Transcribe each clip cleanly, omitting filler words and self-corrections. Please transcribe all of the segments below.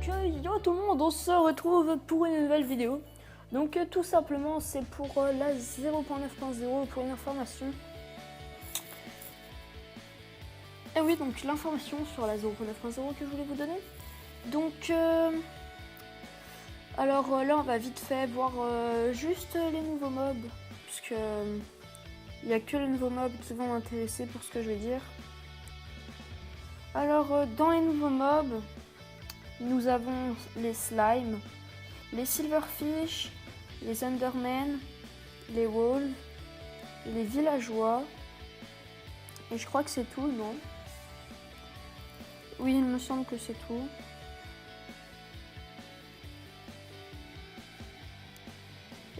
yo tout le monde, on se retrouve pour une nouvelle vidéo. Donc tout simplement c'est pour la 0.9.0 pour une information. Et oui, donc l'information sur la 0.9.0 que je voulais vous donner. Donc alors là on va vite fait voir juste les nouveaux mobs, puisque il n'y a que les nouveaux mobs qui vont m'intéresser pour ce que je vais dire. Alors dans les nouveaux mobs, nous avons les slimes, les silverfish, les endermen, les wolves, les villageois, et je crois que c'est tout, non? Oui, il me semble que c'est tout.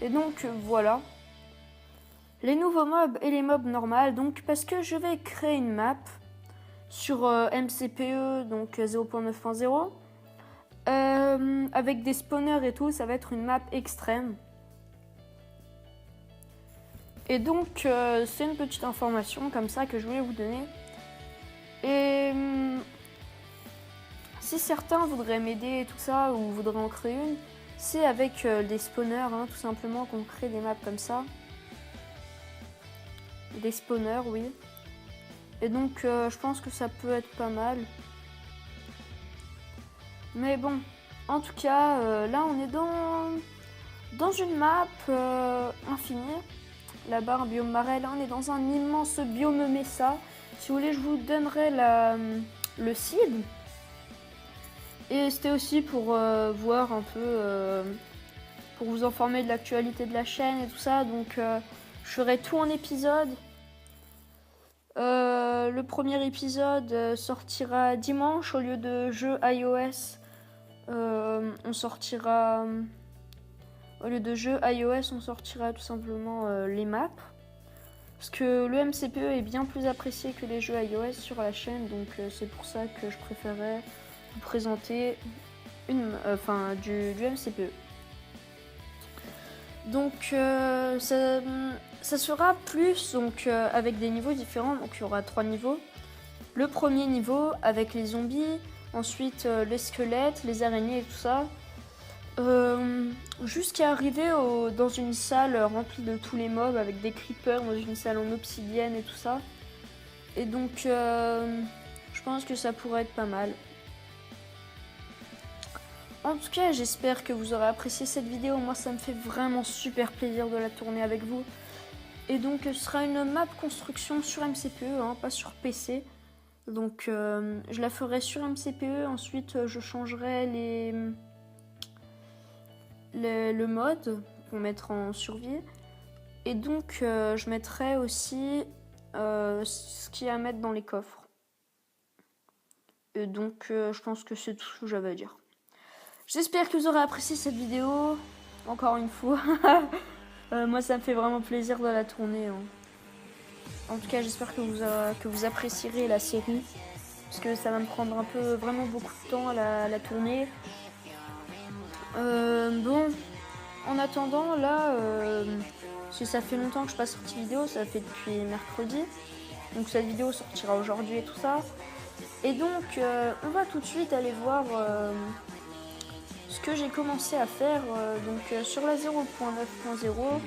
Et donc voilà, les nouveaux mobs et les mobs normales, donc parce que je vais créer une map sur MCPE, donc 0.9.0, avec des spawners et tout, ça va être une map extrême. Et donc c'est une petite information comme ça que je voulais vous donner. Et si certains voudraient m'aider et tout ça, ou voudraient en créer une, c'est avec des spawners, hein, tout simplement, qu'on crée des maps comme ça. Des spawners, oui. Et donc je pense que ça peut être pas mal. Mais bon, en tout cas, là on est dans une map infinie. Là-bas, un biome marais, là on est dans un immense biome Mesa. Si vous voulez, je vous donnerai le seed. Et c'était aussi pour voir un peu, pour vous informer de l'actualité de la chaîne et tout ça. Donc je ferai tout en épisode. Le premier épisode sortira dimanche au lieu de jeu iOS. On sortira tout simplement les maps. Parce que le MCPE est bien plus apprécié que les jeux iOS sur la chaîne. Donc c'est pour ça que je préférais vous présenter du MCPE. Donc ça sera plus donc, avec des niveaux différents. Donc il y aura 3 niveaux. Le premier niveau avec les zombies, ensuite les squelettes, les araignées et tout ça. Jusqu'à arriver dans une salle remplie de tous les mobs avec des creepers, dans une salle en obsidienne et tout ça. Et donc je pense que ça pourrait être pas mal. En tout cas, j'espère que vous aurez apprécié cette vidéo. Moi, ça me fait vraiment super plaisir de la tourner avec vous. Et donc, ce sera une map construction sur MCPE, hein, pas sur PC. Donc, je la ferai sur MCPE. Ensuite, je changerai le mode pour mettre en survie. Et donc, je mettrai aussi ce qu'il y a à mettre dans les coffres. Et donc, je pense que c'est tout ce que j'avais à dire. J'espère que vous aurez apprécié cette vidéo, encore une fois. Moi, ça me fait vraiment plaisir de la tourner. Hein. En tout cas, j'espère que vous apprécierez la série. Parce que ça va me prendre un peu, vraiment beaucoup de temps à la tourner. Bon, en attendant, là, parce que ça fait longtemps que je n'ai pas sorti de vidéo, ça fait depuis mercredi. Donc cette vidéo sortira aujourd'hui et tout ça. Et donc, on va tout de suite aller voir... ce que j'ai commencé à faire sur la 0.9.0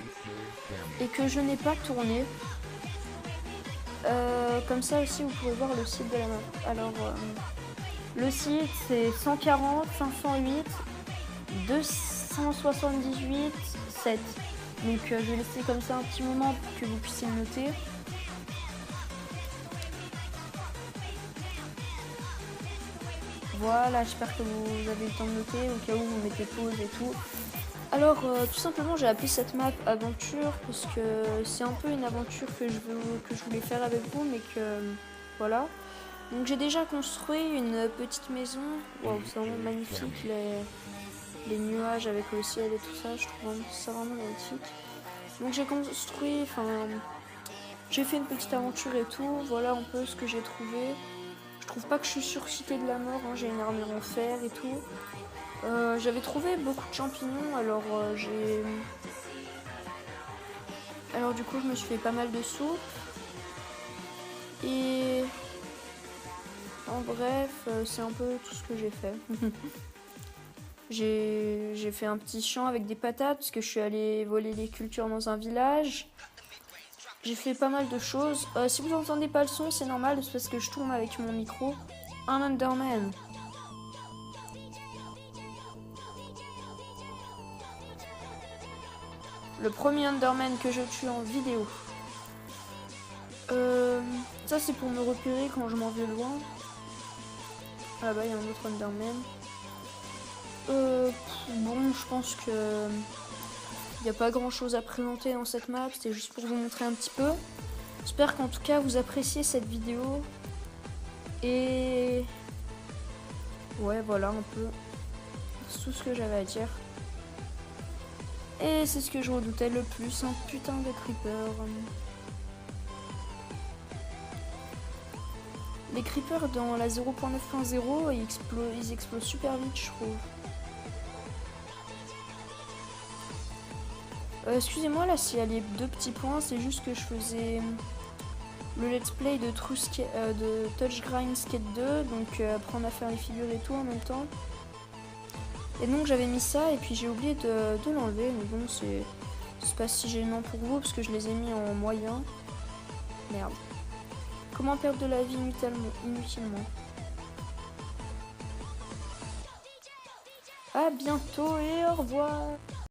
et que je n'ai pas tourné. Comme ça aussi vous pouvez voir le site de la map. Alors le site c'est 140 508 278 7. Donc je vais laisser comme ça un petit moment pour que vous puissiez le noter. Voilà, j'espère que vous avez eu le temps de noter, au cas où vous mettez pause et tout. Alors, tout simplement, j'ai appelé cette map aventure parce que c'est un peu une aventure que je voulais faire avec vous, mais que voilà. Donc, j'ai déjà construit une petite maison. Waouh, c'est vraiment magnifique, les nuages avec le ciel et tout ça. Je trouve ça vraiment magnifique. Donc, j'ai fait une petite aventure et tout. Voilà un peu ce que j'ai trouvé. Je trouve pas que je suis sur Cité de la Mort, hein. J'ai une armure en fer et tout. J'avais trouvé beaucoup de champignons, alors du coup je me suis fait pas mal de soupe. Et en bref, c'est un peu tout ce que j'ai fait. J'ai fait un petit champ avec des patates parce que je suis allée voler les cultures dans un village. J'ai fait pas mal de choses. Si vous entendez pas le son, c'est normal, c'est parce que je tourne avec mon micro. Un Enderman. Le premier Enderman que je tue en vidéo. Ça c'est pour me repérer quand je m'en vais loin. Ah bah il y a un autre Enderman. Bon, je pense que il n'y a pas grand chose à présenter dans cette map, c'était juste pour vous montrer un petit peu. J'espère qu'en tout cas vous appréciez cette vidéo. Et ouais, voilà un peu. C'est tout ce que j'avais à dire. Et c'est ce que je redoutais le plus, un putain de creeper. Les creepers dans la 0.9.0, ils explosent super vite, je trouve. Excusez-moi là s'il y a les 2 petits points, c'est juste que je faisais le let's play de Touch Grind Skate 2, donc apprendre à faire les figures et tout en même temps. Et donc j'avais mis ça et puis j'ai oublié de l'enlever, mais bon c'est pas si gênant pour vous parce que je les ai mis en moyen. Merde. Comment perdre de la vie inutilement. À bientôt et au revoir.